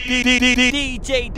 DJDUBL.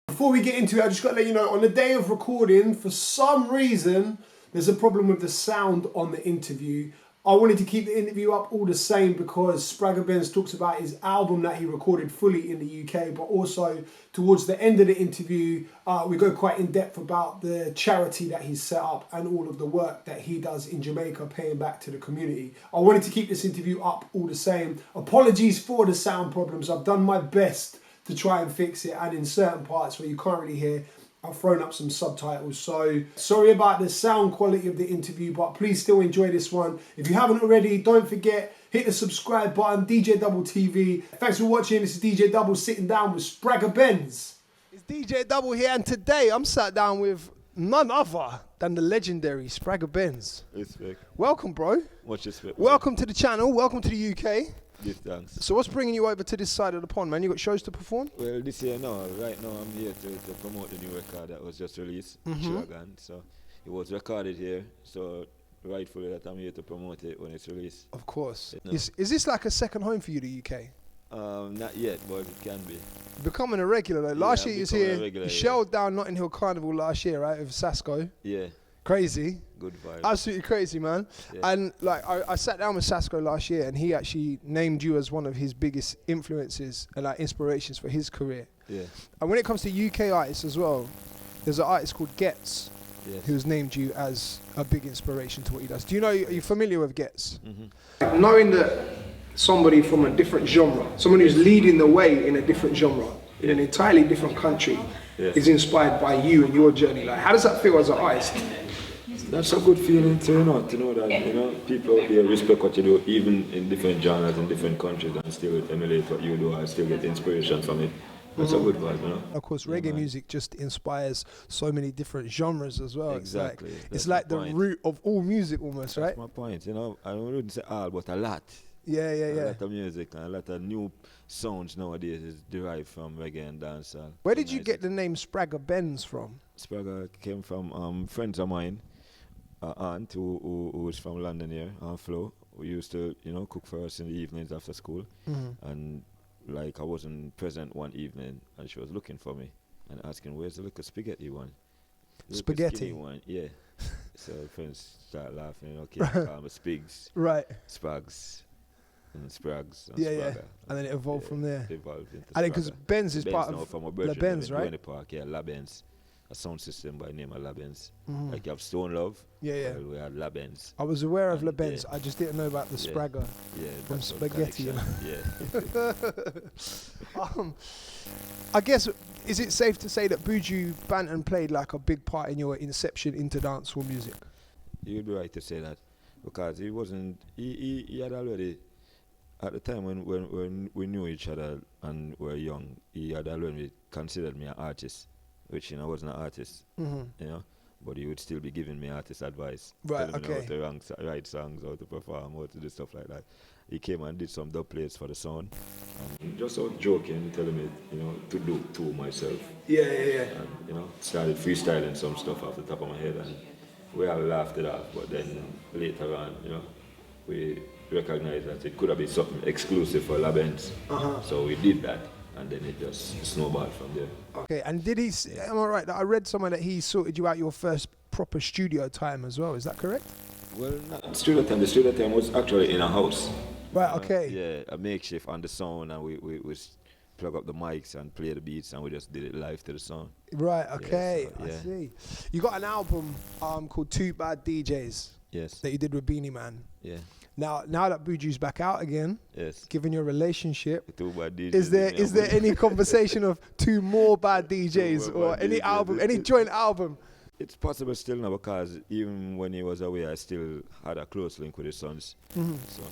Before we get into it, I just got to let you know, on the day of recording, for some reason, there's a problem with the sound on the interview. I wanted to keep the interview up all the same because Spragga Benz talks about his album that he recorded fully in the UK, but also towards the end of the interview, we go quite in depth about the charity that he's set up and all of the work that he does in Jamaica, paying back to the community. I wanted to keep this interview up all the same. Apologies for the sound problems. I've done my best to try and fix it, and in certain parts where you can't really hear, I've thrown up some subtitles. So sorry about the sound quality of the interview, but please still enjoy this one. If you haven't already, don't forget, hit the subscribe button, DJDUBLTV. Thanks for watching. This is DJDUBL sitting down with Spragga Benz. It's DJDUBL here, and today I'm sat down with none other than the legendary Spragga Benz. Respect. Welcome, bro. Much respect. Welcome to the channel. Welcome to the UK. Give thanks. So what's bringing you over to this side of the pond, man? You got shows to perform? Well, this year, no. Right now, I'm here to promote the new record that was just released, Chiliagon. So it was recorded here, so rightfully that I'm here to promote it when it's released. Of course. No. Is this like a second home for you, the UK? Not yet, but it can be. Becoming a regular though. Last year you was here, regular, you shelled down Notting Hill Carnival last year, right, with Sasko. Yeah. Crazy. Good vibe. Absolutely crazy, man. Yeah. And like I sat down with Sasko last year, and he actually named you as one of his biggest influences and like inspirations for his career. Yeah. And when it comes to UK artists as well, there's an artist called Gets, yes, who's named you as a big inspiration to what he does. Do you know, are you familiar with Gets? Mm-hmm. Knowing that somebody from a different genre, someone who's leading the way in a different genre, in an entirely different country, is inspired by you and your journey. Like, how does that feel as an artist? That's a good feeling to know that people out there respect what you do, even in different genres in different countries, and still emulate what you do and still get inspiration from it. That's a good vibe, you know. Of course, reggae music just inspires so many different genres as well. Exactly. It's like the root of all music almost, right? That's my point, you know. I wouldn't say all, but a lot. Yeah. A lot of music and a lot of new sounds nowadays is derived from reggae and dancehall. Where did you get the name Spragga Benz from? Spragga came from friends of mine. Aunt who was from London here, Aunt Flo, who used to, cook for us in the evenings after school. And like I wasn't present one evening, and she was looking for me and asking, "Where's the little spaghetti one?" Spaghetti one, yeah. So friends started laughing, call me Spigs, right? Sprags, and Sprags, and yeah, Spragga. Yeah. And then it evolved from there. Evolved into and because Benz is part of from La Benz, right? The park, yeah, La Benz. A sound system by name of La Benz. Like you have Stone Love. Yeah. Well, we had La Benz. I was aware of La Benz. I just didn't know about the Spragga. Yeah. From spaghetti. Yeah. I guess, is it safe to say that Buju Banton played like a big part in your inception into dancehall music? You'd be right to say that, because he wasn't. He had already, at the time when we knew each other and were young, he had already considered me an artist. Which I wasn't an artist, but he would still be giving me artist advice, right? Telling me how to write songs, how to perform, how to do stuff like that. He came and did some dub plates for the sound, just out joking, telling me, to do two myself. Yeah. And started freestyling some stuff off the top of my head, and we all laughed it off. But then later on, we recognized that it could have been something exclusive for La Benz, so we did that. And then it just snowballed from there. Okay, and did he, am I right, that I read somewhere that he sorted you out your first proper studio time as well, is that correct? Well, not studio time. The studio time was actually in a house. Right, okay. Yeah, a makeshift on the sound, and we plug up the mics and play the beats, and we just did it live to the sound. Right, okay, I see. You got an album called Two Bad DJs. Yes. That you did with Beanie Man. Yeah. Now that Buju's back out again, yes, given your relationship, two bad DJs, is there any conversation of two more bad DJs or any album, any joint album? It's possible still now, because even when he was away, I still had a close link with his sons. So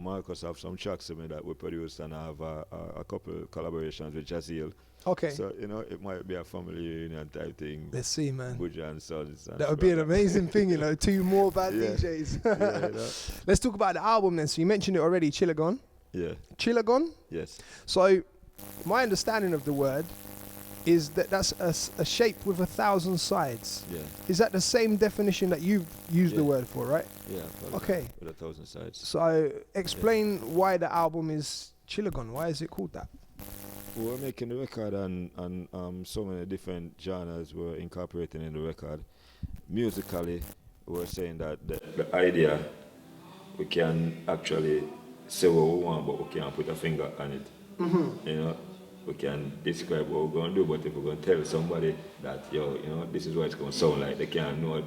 Marcus have some tracks with me that we produced, and I have a couple collaborations with Jazeel. Okay. So it might be a family reunion type thing. Let's see, man. Buju and sons. And that would be an amazing thing, two more bad DJs. Let's talk about the album then. So you mentioned it already, Chiliagon. Yeah. Chilagon? Yes. So my understanding of the word is that's a shape with 1,000 sides. Yeah. Is that the same definition that you've used the Yeah. word for, right? Yeah. Okay. With 1,000 sides. So explain why the album is Chiliagon. Why is it called that? We were making the record and so many different genres were incorporating in the record. Musically, we were saying that the idea, we can actually say what we want, but we can't put a finger on it. You know, we can describe what we're going to do, but if we're going to tell somebody that, yo, you know, this is what it's going to sound like, they can't know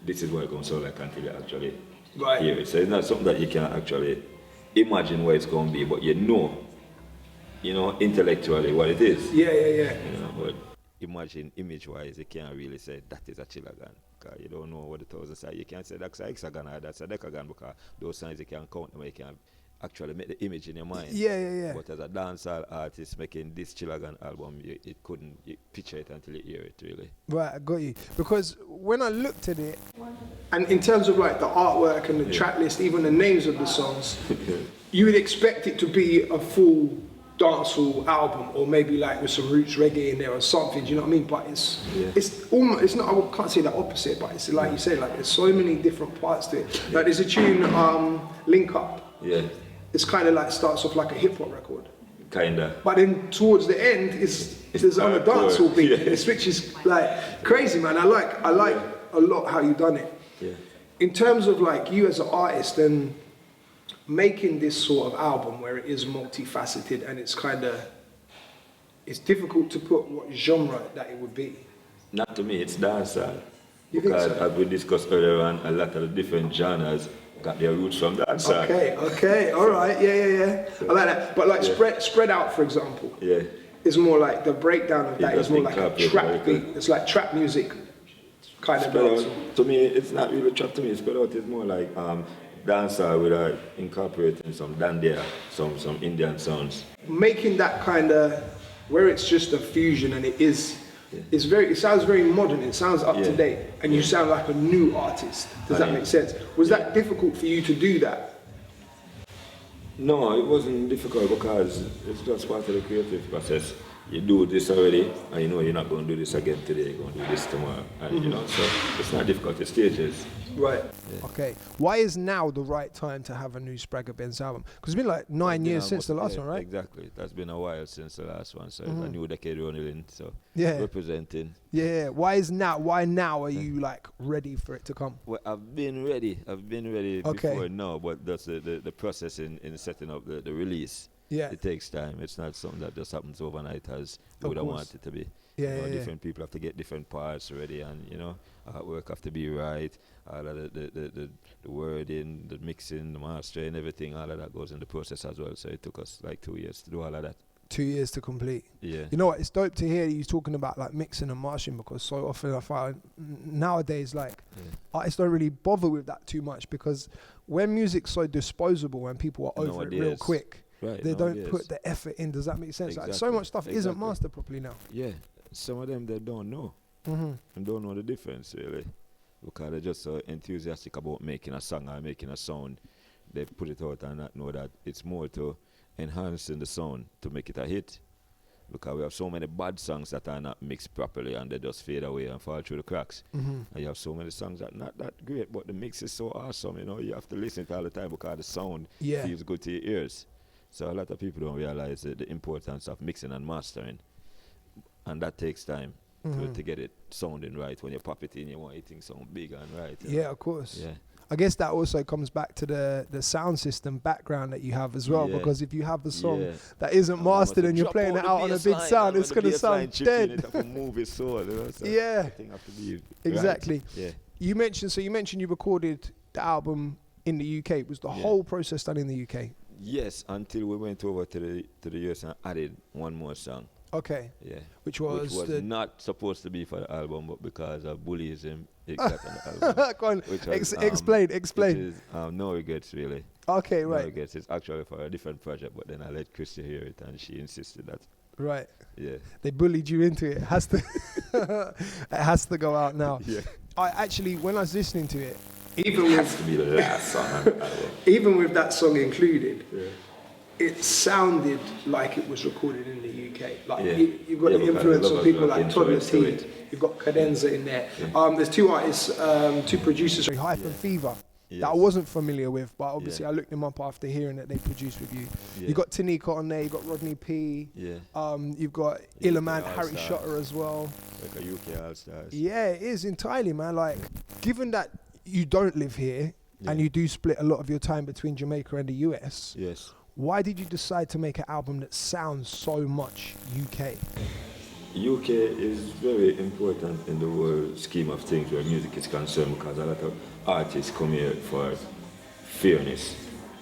this is what it's going to sound like until you actually hear it. So it's not something that you can actually imagine what it's going to be, but you know, intellectually what it is. Yeah. You know, but imagine image-wise, you can't really say that is a Chilagan, because you don't know what the 1,000 sides. You can't say that's a hexagon or that's a decagon, because those signs you can't count them, you can't actually make the image in your mind. Yeah. But as a dancehall artist making this Chilagan album, you picture it until you hear it, really. Right, I got you. Because when I looked at it, and in terms of like the artwork and the track list, even the names of the songs, you would expect it to be a full dancehall album, or maybe like with some roots reggae in there or something. Do you know what I mean? But it's almost, it's not. I can't say the opposite, but it's like you say, like there's so many different parts to it. Like there's a tune, Link Up. Yeah. It's kind of like starts off like a hip hop record. Kinda. But then towards the end, it's on a dancehall beat. And it switches like crazy, man. I like a lot how you done it. Yeah. In terms of like you as an artist and making this sort of album where it is multifaceted and it's difficult to put what genre that it would be. Not to me, it's dancehall. You think Because so? as we discussed earlier on, a lot of the different genres got their roots from dancehall. Okay, all right, yeah. I like that. But like spread out, for example, is more like the breakdown of that is more like a trap beat. It's like trap music kind of dance. To me, it's not really trap to me. Spread out is more like dancehall with incorporating some dandiya, some Indian sounds. Making that kind of where it's just a fusion and it sounds very modern, it sounds up to date, and you sound like a new artist. Does that make sense? Was that difficult for you to do that? No, it wasn't difficult because it's just part of the creative process. You do this already, and you know you're not going to do this again today, you're going to do this tomorrow. And you know, so it's not difficult, it's stages. Right. Yeah. Okay. Why is now the right time to have a new Spragga Benz album? Because it's been like 9 years since the last one, right? Exactly. That's been a while since the last one, so it's a new decade running in, so representing. Yeah. Why now are you like ready for it to come? Well, I've been ready before now, but that's the process in setting up the release. Yeah. It takes time. It's not something that just happens overnight as you would have wanted it to be. Different people have to get different parts ready, and artwork have to be right. All of the wording, the mixing, the mastering, everything, all of that goes in the process as well. So it took us like 2 years to do all of that. 2 years to complete. Yeah. You know what? It's dope to hear you talking about like mixing and mastering, because so often I find nowadays artists don't really bother with that too much, because when music's so disposable and people are over it real quick, they don't put the effort in. Does that make sense? Exactly. Like so much stuff isn't mastered properly now. Yeah. Some of them, they don't know. And don't know the difference, really. Because they're just so enthusiastic about making a song or making a sound. They put it out and not know that it's more to enhancing the sound to make it a hit. Because we have so many bad songs that are not mixed properly and they just fade away and fall through the cracks. And you have so many songs that are not that great, but the mix is so awesome, you have to listen to it all the time because the sound feels good to your ears. So a lot of people don't realize the importance of mixing and mastering. And that takes time to get it sounding right. When you pop it in, you want it to sound big and right. Yeah, of course. Yeah. I guess that also comes back to the sound system background that you have as well, because if you have the song that isn't mastered and you're playing it out on a big sound, it's going to sound dead. It have to move its soul, so everything have to be exactly. Right. Yeah. You mentioned you recorded the album in the UK. Was the whole process done in the UK? Yes, until we went over to the US and added one more song. Okay. Yeah. Which was not supposed to be for the album, but because of bullyism, it got on the album. Go on. Explain. Which is No Regrets, really. Okay, right. No Regrets. It's actually for a different project, but then I let Christy hear it, and she insisted that. Right. Yeah. They bullied you into it. It has to. It has to go out now. Yeah. I actually, when I was listening to it, It has to be the last song on the album. Even with that song included, it sounded like it was recorded in the UK. Like Yeah. you've got Yeah, the because influence a lot of of people us like influence Toddler to T. it. You've got Cadenza in there. Yeah. There's two artists, two producers. Hyphen Fever. That I Yes. wasn't familiar with, but obviously Yeah. I looked them up after hearing that they produced with you. Yeah. You got Tanika on there. You got Rodney P. Yeah. You've got UK Illaman, Harry All-Stars. Shotter as well. Like a UK All-Stars. Yeah, it is entirely, man. Like, given that you don't live here and Yeah. you do split a lot of your time between Jamaica and the US, Yes. why did you decide to make an album that sounds so much UK? UK is very important in the whole scheme of things where music is concerned, because a lot of artists come here for fairness,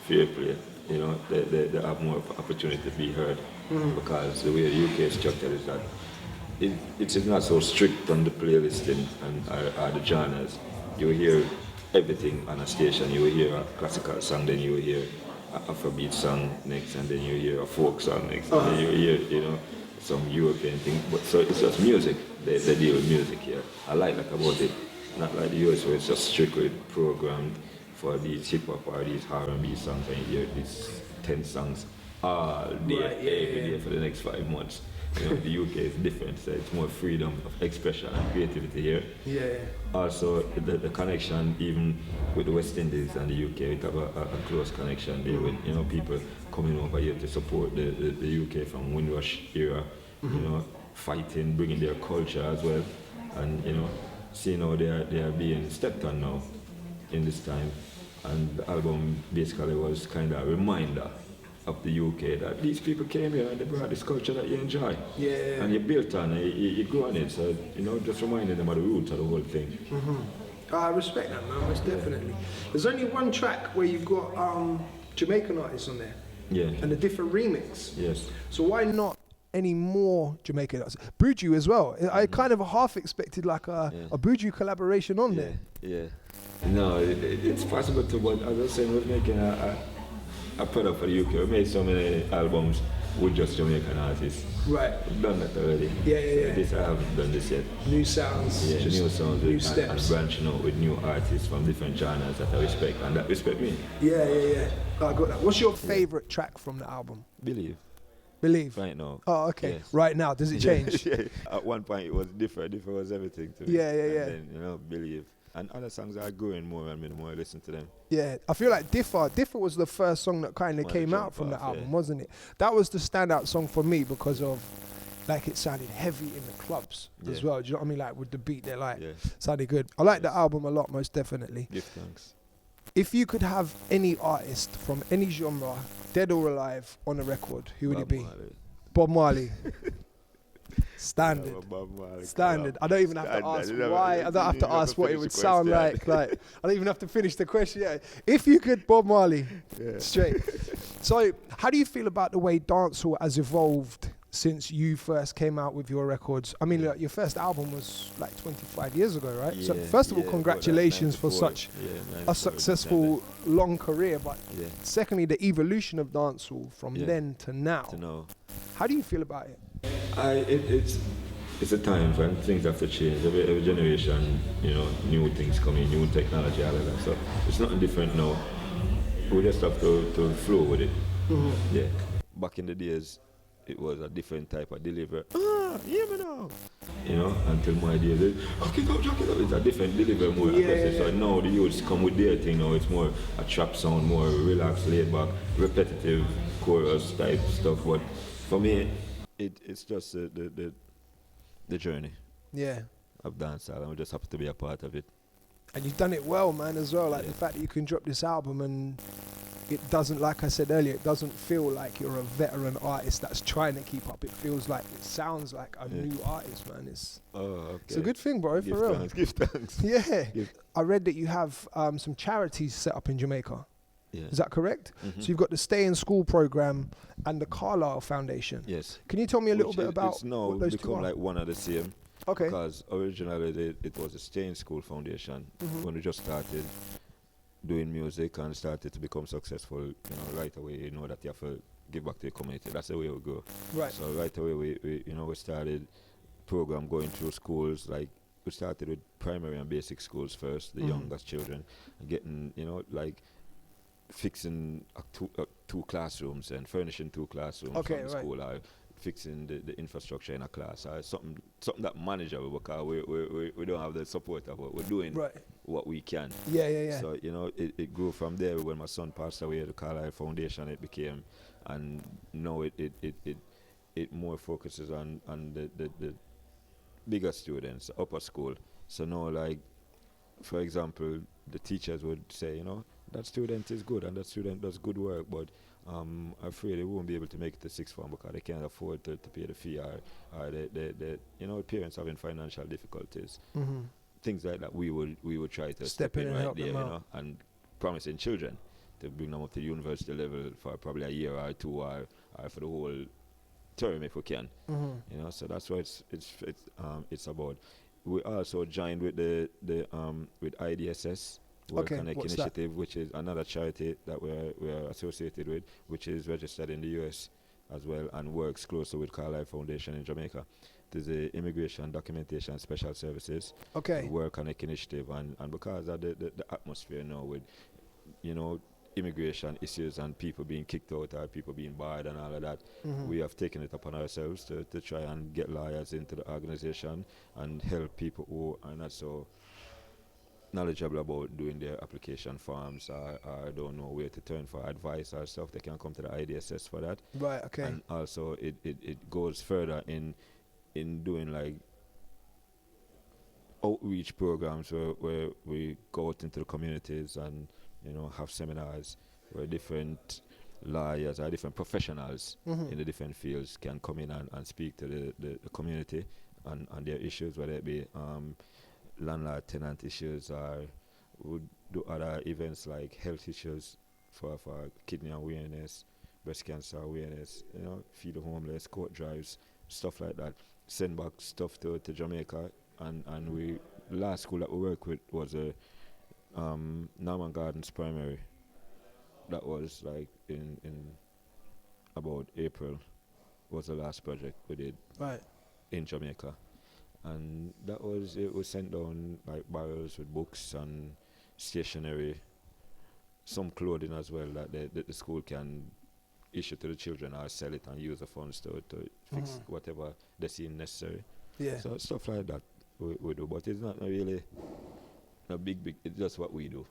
fair play. You know, they have more opportunity to be heard, because the way the UK is structured is that it is not so strict on the playlisting and the genres. You hear everything on a station. You will hear a classical song, then you will hear an Afrobeat song next, and then you hear a folk song next, and then you hear, you know, some European thing. But so it's just music. They deal with music here. I like that about it. Not like the US where it's just strictly programmed for these hip hop or these R&B songs, and you hear these 10 songs all day, every day for the next 5 months. You know, the UK is different, so it's more freedom of expression and creativity here. Yeah. Also, the connection even with the West Indies and the UK, we have a close connection there with, you know, people coming over here to support the UK from Windrush era, you know, fighting, bringing their culture as well, and, you know, seeing how they are being stepped on now in this time. And the album basically was kind of a reminder of the UK that these people came here and they brought this culture that you enjoy. Yeah. And you built on it, you grew on it, so, you know, just reminding them of the roots of the whole thing. I respect that, man, most definitely. There's only one track where you've got Jamaican artists on there. Yeah. And a different remix. Yes. So why not any more Jamaican artists? Buju as well. I kind of half expected like a Buju collaboration on there. Yeah. No, it's possible to, but as I said, we're making a product for the UK. We made so many albums with just Jamaican artists. Right. We've done that already. Yeah. This I haven't done this yet. New sounds. Yeah, just new sounds new and steps. branching out with new artists from different genres that I respect and that respect me. Yeah. I got that. What's your favourite track from the album? Believe. Right now. Oh, okay. Yes. Right now, does it change? Yeah. At one point it was different. Different was everything to me. Yeah. And then, you know, Believe. And other songs are growing more and the more I listen to them. Yeah, I feel like Differ was the first song that kind of came out from the album, wasn't it? That was the standout song for me because of, like, it sounded heavy in the clubs as well. Do you know what I mean? Like, with the beat, they're like, sounded good. I like the album a lot, most definitely. Give thanks. If you could have any artist from any genre, dead or alive, on a record, who would it be? Bob Marley. Standard. Standard. I don't even have to ask why. I don't have to ask what it would sound like. Like, I don't even have to finish the question. Yeah. If you could, Bob Marley. Straight. So, how do you feel about the way dancehall has evolved since you first came out with your records? I mean, like, your first album was like 25 years ago, right? So, first of all, congratulations for such a successful, long career. But secondly, the evolution of dancehall from then to now. How do you feel about it? It's a time when things have to change. Every generation, you know, new things coming, new technology, all of that. So it's nothing different now. We just have to flow with it. Yeah. Back in the days, it was a different type of delivery. Hear me now. You know, until my days, jack it up. It's a different delivery, more aggressive. So now the youths come with their thing now. It's more a trap sound, more relaxed, laid back, repetitive chorus type stuff. But for me, it's just the journey of dancehall. I'm just happy to be a part of it. And you've done it well, man, as well. Like the fact that you can drop this album and it doesn't, like I said earlier, it doesn't feel like you're a veteran artist that's trying to keep up. It feels like, it sounds like a new artist, man. It's a good thing, bro, for real. Give thanks. Yeah. I read that you have some charities set up in Jamaica. Yeah. Is that correct? So you've got the Stay in School program and the Carlisle Foundation. Yes. Can you tell me a little bit about it's now what those two become are? like one of the same. Okay. Because originally it was a Stay in School Foundation when we just started doing music and started to become successful. You know, right away you know that you have to give back to the community. That's the way we go. Right. So right away we started program going through schools. Like we started with primary and basic schools first, the youngest children, getting, you know, like fixing 2 classrooms and furnishing 2 classrooms Okay, from the right. school, or fixing the infrastructure in a class, or something that manageable, because we don't have the support of what we're doing, Right. what we can. Yeah. So, you know, it grew from there. When my son passed away, the Carlisle Foundation, it became, and now it more focuses on the bigger students, upper school. So now, like, for example, the teachers would say, you know, that student is good and that student does good work, but I'm afraid they won't be able to make it to 6th form because they can't afford to pay the fee, or they you know, parents having financial difficulties. Mm-hmm. Things like that, we would try to Step in and right help there, them you out. know, and promising children to bring them up to university level for probably a year or 2, or for the whole term if we can. Mm-hmm. You know, so that's what it's about. We also joined with with IDSS, World Okay, Connect what's that? Initiative, which is another charity that we're associated with, which is registered in the US as well, and works closely with Carlisle Foundation in Jamaica. There's the Immigration Documentation Special Services, Okay. World Connect Initiative, and because of the atmosphere now with, you know, immigration issues and people being kicked out or people being barred and all of that, Mhm. we have taken it upon ourselves to try and get lawyers into the organization and help people who are not so knowledgeable about doing their application forms, or don't know where to turn for advice or stuff. They can come to the IDSS for that. Right. Okay. And also it goes further in doing like outreach programs where we go out into the communities and, you know, have seminars where different lawyers or different professionals Mhm. in the different fields can come in and speak to the community on their issues, whether it be landlord tenant issues, or would do other events like health issues for kidney awareness, breast cancer awareness, you know, feed the homeless, court drives, stuff like that. Send back stuff to Jamaica, and we last school that we worked with was a Norman Gardens Primary. That was like in about April was the last project we did Right. in Jamaica. And it was sent down like barrels with books and stationery, some clothing as well that the school can issue to the children or sell it and use the funds to fix whatever they seem necessary. Yeah. So stuff like that we do, but it's not really a big, it's just what we do.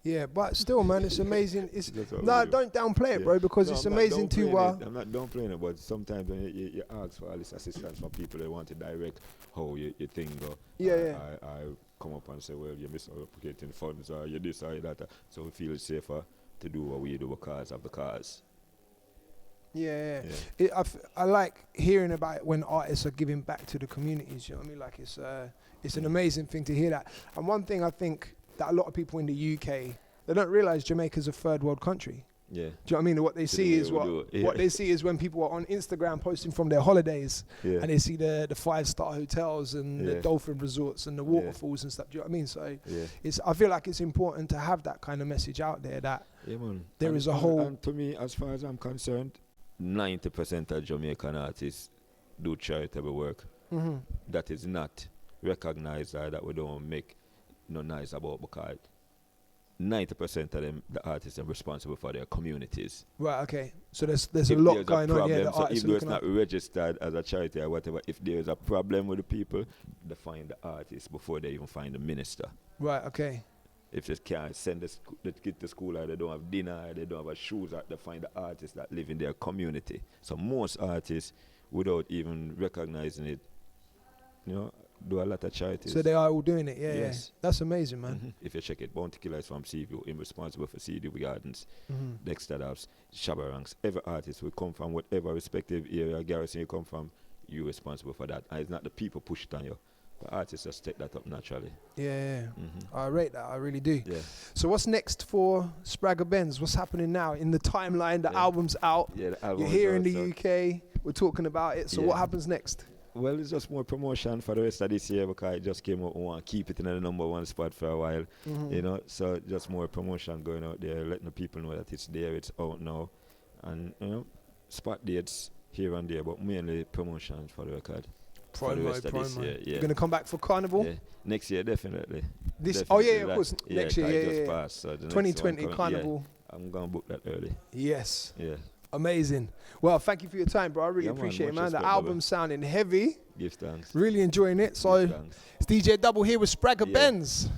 Yeah, but still, man, it's amazing. It's That's what no, we do. don't downplay it, Yeah. bro, because No, it's I'm not amazing to. downplaying it. I'm not downplaying it, but sometimes when you ask for all this assistance from people, they want to direct how you think go. Yeah. I come up and say, well, you're misappropriating funds, or you're this or you're that. So we feel safer to do what we do because of the cause. Yeah. Yeah. I like hearing about it when artists are giving back to the communities. You know what I mean? Like it's an amazing thing to hear that. And one thing I think that a lot of people in the UK, they don't realise Jamaica's a third world country. Yeah. Do you know what I mean? What they To see the is way we do it, yeah. what they see is when people are on Instagram posting from their holidays, Yeah. and they see the 5-star hotels and the Yeah. dolphin resorts and the Yeah. waterfalls and stuff. Do you know what I mean? So Yeah. I feel like it's important to have that kind of message out there that Yeah, man. There is a whole- And to me, as far as I'm concerned, 90% of Jamaican artists do charitable work. That is not recognized, or that we don't make no noise about, because 90% of them, the artists, are responsible for their communities. right. Okay. So there's a If lot there's going on here. The so artists if are it's looking not at. registered as a charity or whatever, if there's a problem with the people, they find the artist before they even find the minister. Right. Okay. If they can't send the kid to school, or they don't have dinner, or they don't have shoes, they find the artists that live in their community. So most artists, without even recognizing it, you know, do a lot of charities. So they are all doing it. Yeah. Yes. Yeah. That's amazing, man. If you check it, Bounty Killer is from Seaview, him responsible for CDB Gardens, Dexter Dobbs, Shabba Ranks. Every artist will come from whatever respective area, garrison you come from, you're responsible for that. And it's not the people push it on you. The artists just take that up naturally. Yeah. I rate that. I really do. Yeah. So what's next for Spragga Benz? What's happening now in the timeline? The Yeah. album's out. Yeah, the album You're is here in out, the so- UK. We're talking about it. So Yeah. what happens next? Well, it's just more promotion for the rest of this year, because it just came out. We want to keep it in the #1 spot for a while, you know. So just more promotion going out there, letting the people know that it's there, it's out now, and you know, spot dates here and there, but mainly promotion for the record. For the rest of this year, yeah. You're gonna come back for Carnival? Yeah. Next year, definitely. This? Definitely Oh yeah, of that- course. Next year, 'cause it yeah, just yeah. passed, so the next 2020 one coming- Carnival. I'm gonna book that early. Yes. Yeah. Amazing. Well, thank you for your time, bro. I really Yeah, man, appreciate it, much man. The respect, album brother. sounding heavy. Give thanks. Really enjoying it. So Give thanks. it's DJ Double here with Spragga Yeah. Benz.